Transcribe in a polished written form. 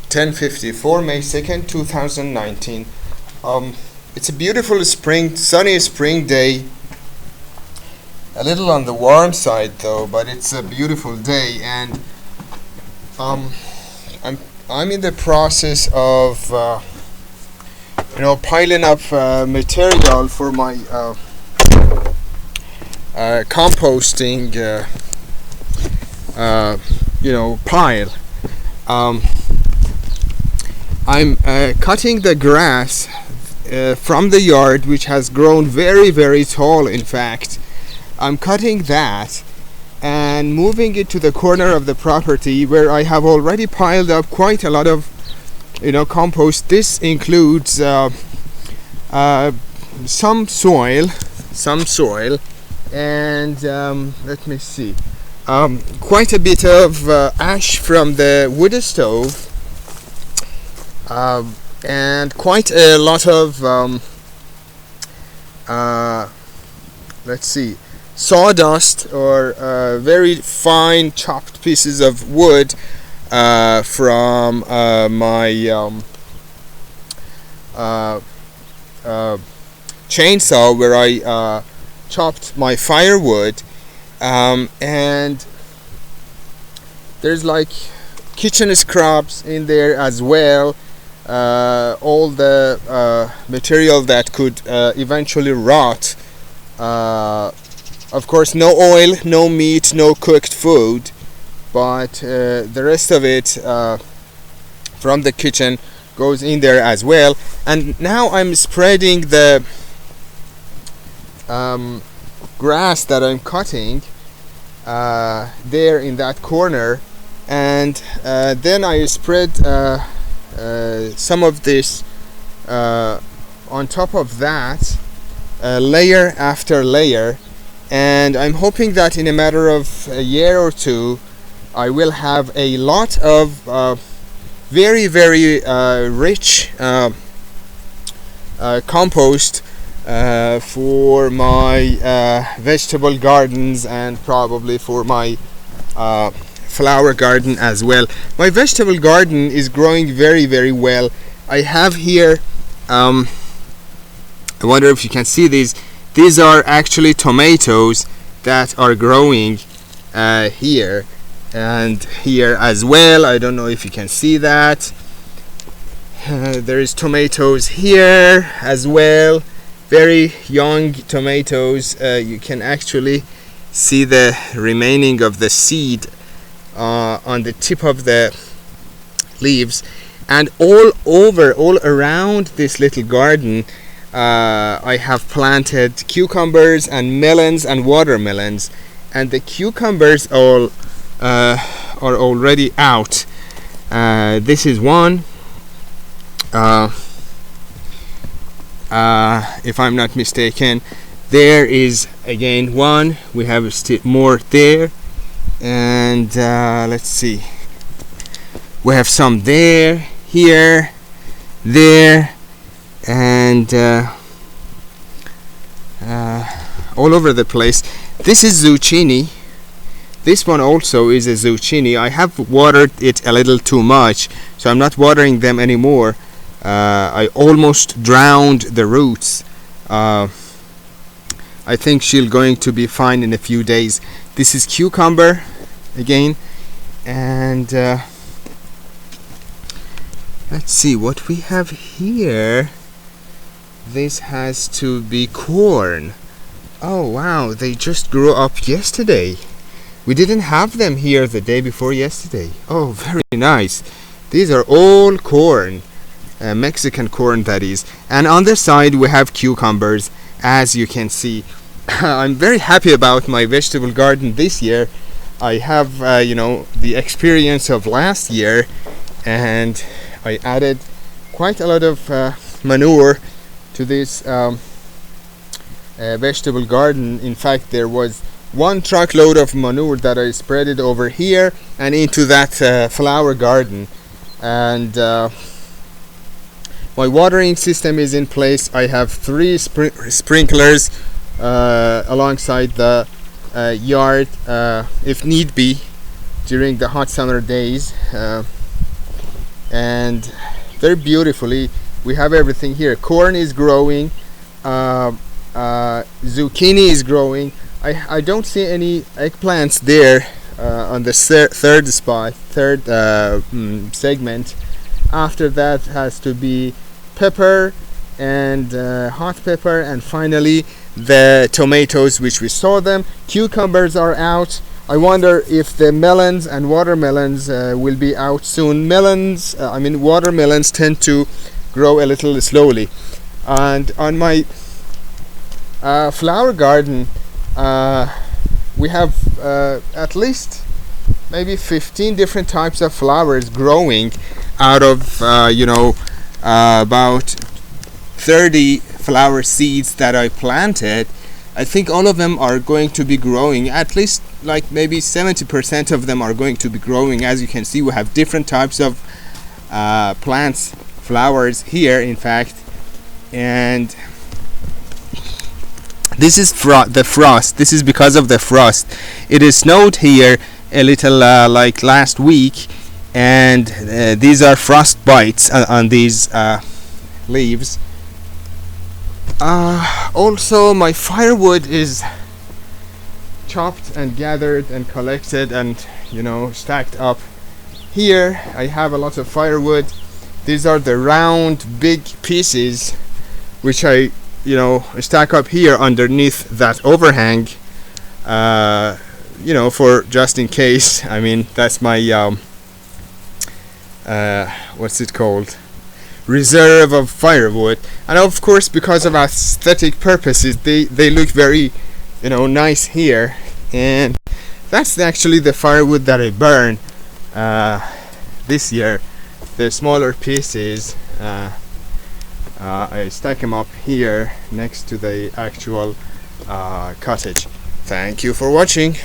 10:54 May 2nd 2019. It's a beautiful sunny spring day, a little on the warm side though, but it's a beautiful day. And I'm in the process of piling up material for my composting pile. I'm cutting the grass from the yard, which has grown very, very tall. In fact, I'm cutting that and moving it to the corner of the property where I have already piled up quite a lot of compost. This includes some soil, and let me see, quite a bit of ash from the wood stove, and quite a lot of sawdust or very fine chopped pieces of wood from my chainsaw, where I chopped my firewood, and there's like kitchen scraps in there as well. All the material that could eventually rot. Of course, no oil, no meat, no cooked food, but the rest of it from the kitchen goes in there as well. And now I'm spreading the grass that I'm cutting there in that corner, and then I spread some of this on top of that, layer after layer, and I'm hoping that in a matter of a year or two I will have a lot of very, very rich compost for my vegetable gardens, and probably for my flower garden as well. My vegetable garden is growing very, very well. I have here, I wonder if you can see these. These are actually tomatoes that are growing here and here as well. I don't know if you can see that. There is tomatoes here as well, very young tomatoes. You can actually see the remaining of the seed on the tip of the leaves. And all around this little garden, I have planted cucumbers and melons and watermelons, and the cucumbers all are already out. This is one, if I'm not mistaken. There is again one. We have more there, and let's see, we have some there, here, there, and all over the place. This is zucchini. This one also is a zucchini. I have watered it a little too much, so I'm not watering them anymore. I almost drowned the roots. I think she's going to be fine in a few days. This is cucumber again, and let's see what we have here. This has to be corn. Oh wow, they just grew up yesterday. We didn't have them here the day before yesterday. Oh, very nice. These are all corn, Mexican corn, that is. And on the side we have cucumbers, as you can see. I'm very happy about my vegetable garden this year. I have the experience of last year, and I added quite a lot of manure to this vegetable garden. In fact, there was one truckload of manure that I spread it over here and into that flower garden. And my watering system is in place. I have 3 sprinklers alongside the yard if need be during the hot summer days. and very beautifully. We have everything here. Corn is growing, zucchini is growing. I don't see any eggplants there on the third segment. After that has to be pepper and hot pepper, and finally the tomatoes, which we saw them. Cucumbers are out. I wonder if the melons and watermelons will be out soon. Watermelons tend to grow a little slowly. And on my flower garden, we have at least maybe 15 different types of flowers growing out of about 30 flower seeds that I planted. I think all of them are going to be growing. At least like maybe 70% of them are going to be growing. As you can see, we have different types of plants, flowers here, in fact. And this is the frost. This is because of the frost. It is snowed here a little like last week, and these are frost bites on these leaves. Also, my firewood is chopped and gathered and collected and stacked up. Here I have a lot of firewood. These are the round big pieces which I stack up here underneath that overhang, for just in case. I mean, that's my what's it called, reserve of firewood. And of course, because of aesthetic purposes, they look very nice here. And that's actually the firewood that I burn this year. The smaller pieces, I stack them up here next to the actual cottage. Thank you for watching.